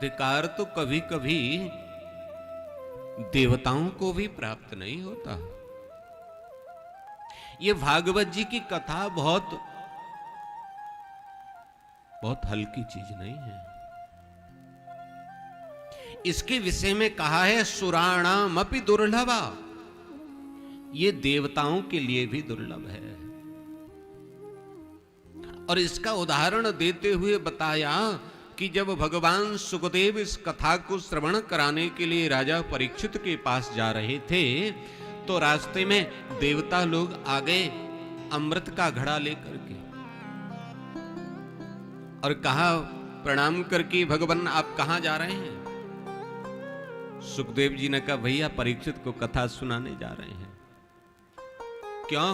अधिकार तो कभी कभी देवताओं को भी प्राप्त नहीं होता। ये भागवत जी की कथा बहुत बहुत हल्की चीज नहीं है। इसके विषय में कहा है सुराणाम अपि दुर्लभा, ये देवताओं के लिए भी दुर्लभ है। और इसका उदाहरण देते हुए बताया कि जब भगवान सुखदेव इस कथा को श्रवण कराने के लिए राजा परीक्षित के पास जा रहे थे तो रास्ते में देवता लोग आ गए अमृत का घड़ा लेकर के और कहा प्रणाम करके भगवान आप कहां जा रहे हैं। सुखदेव जी ने कहा भैया परीक्षित को कथा सुनाने जा रहे हैं। क्यों?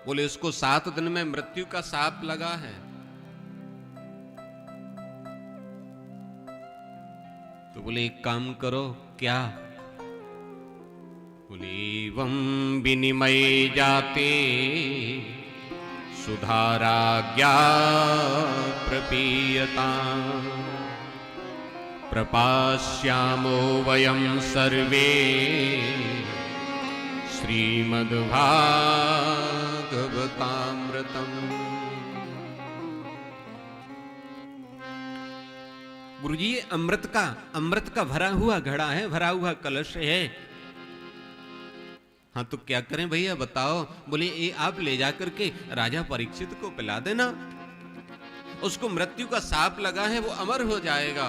बोले उसको 7 दिन में मृत्यु का शाप लगा है। तो बोले एक काम करो, क्या? बोले एवं विनिमय जाते सुधाराज्ञा प्रपीयता प्रपास्यामो वयं सर्वे श्रीमद्भागवतामृतम्। गुरुजी ये अमृत का भरा हुआ घड़ा है, भरा हुआ कलश है। हाँ तो क्या करें भैया बताओ। बोले ये आप ले जाकर के राजा परीक्षित को पिला देना, उसको मृत्यु का शाप लगा है, वो अमर हो जाएगा।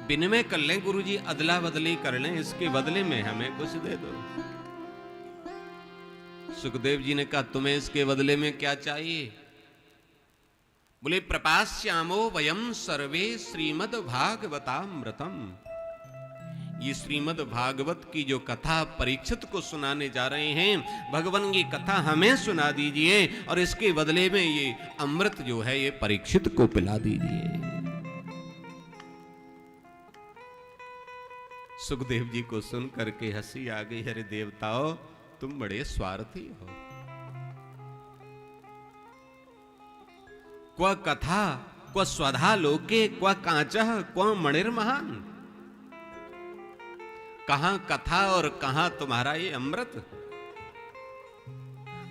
विनिमय कर लें गुरुजी, अदला बदली कर लें, इसके बदले में हमें कुछ दे दो। सुखदेव जी ने कहा तुम्हें इसके बदले में क्या चाहिए? बोले प्रपास्यामो वयम सर्वे श्रीमद् भागवतामृतम। ये श्रीमद् भागवत की जो कथा परीक्षित को सुनाने जा रहे हैं, भगवान ये कथा हमें सुना दीजिए और इसके बदले में ये अमृत जो है ये परीक्षित को पिला दीजिए। सुखदेव जी को सुन करके हंसी आ गई। अरे देवताओं तुम बड़े स्वार्थी हो। क्व कथा क्व स्वधा लोके क्व कांचः क्व मणिर्महान। कहां कथा और कहां तुम्हारा ये अमृत,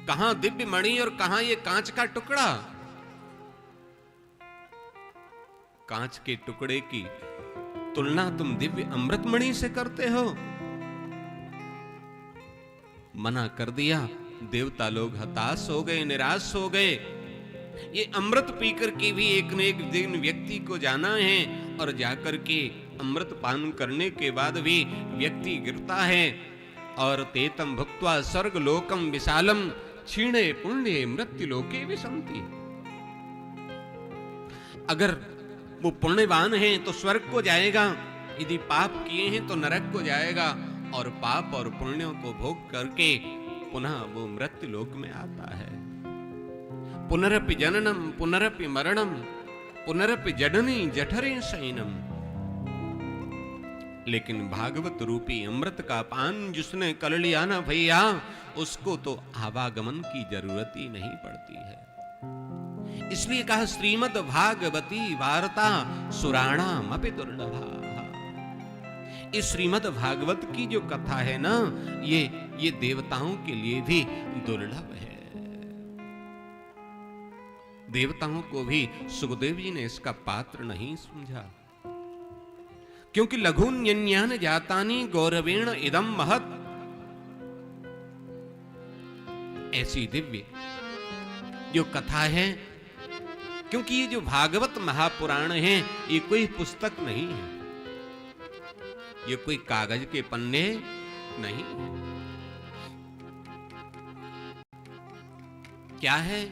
कहां दिव्य मणि और कहां ये कांच का टुकड़ा। कांच के टुकड़े की तुलना तुम दिव्य अमृत मणि से करते हो। मना कर दिया। देवता लोग हताश हो गए, निराश हो गए। ये अमृत पीकर के भी एक न एक दिन व्यक्ति को जाना है और जाकर के अमृत पान करने के बाद भी व्यक्ति गिरता है। और तेतम भुक्त्वा स्वर्ग लोकम विशालम क्षीणे पुण्य मृत्यु लोके विसंति। अगर वो पुण्यवान है तो स्वर्ग को जाएगा, यदि पाप किए हैं तो नरक को जाएगा। और पाप और पुण्यों को भोग करके पुनः वो मृत्यु लोक में आता है। पुनरपि जननम पुनरपि मरणम पुनरपि जडनी जठरे शयनम। लेकिन भागवत रूपी अमृत का पान जिसने कर लिया ना भैया, उसको तो आवागमन की जरूरत ही नहीं पड़ती है। इसलिए कहा श्रीमद् भागवती वार्ता सुराणाम अपि दुर्लभा। इस श्रीमद् भागवत की जो कथा है ना, ये देवताओं के लिए भी दुर्लभ है। देवताओं को भी सुखदेव जी ने इसका पात्र नहीं समझा, क्योंकि लघुन्यन्यान जातानि गौरवेण इदम महत्। ऐसी दिव्य जो कथा है, क्योंकि ये जो भागवत महापुराण है ये कोई पुस्तक नहीं है, ये कोई कागज के पन्ने नहीं है। क्या है?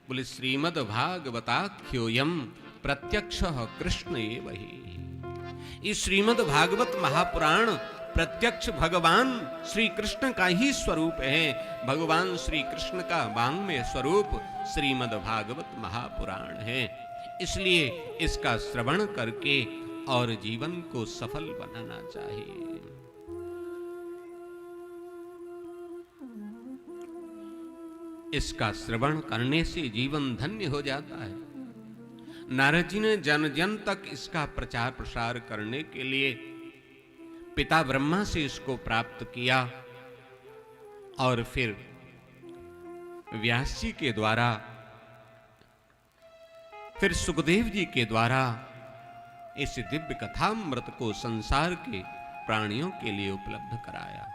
बोले श्रीमद् भागवताख्योयम प्रत्यक्षः कृष्ण एव हि। इस श्रीमद् भागवत महापुराण प्रत्यक्ष भगवान श्री कृष्ण का ही स्वरूप है। भगवान श्री कृष्ण का वाङ्मय स्वरूप श्रीमद् भागवत महापुराण है। इसलिए इसका श्रवण करके और जीवन को सफल बनाना चाहिए। इसका श्रवण करने से जीवन धन्य हो जाता है। नारद जी ने जन जन तक इसका प्रचार प्रसार करने के लिए पिता ब्रह्मा से इसको प्राप्त किया और फिर व्यास जी के द्वारा, फिर सुखदेव जी के द्वारा इस दिव्य कथामृत को संसार के प्राणियों के लिए उपलब्ध कराया।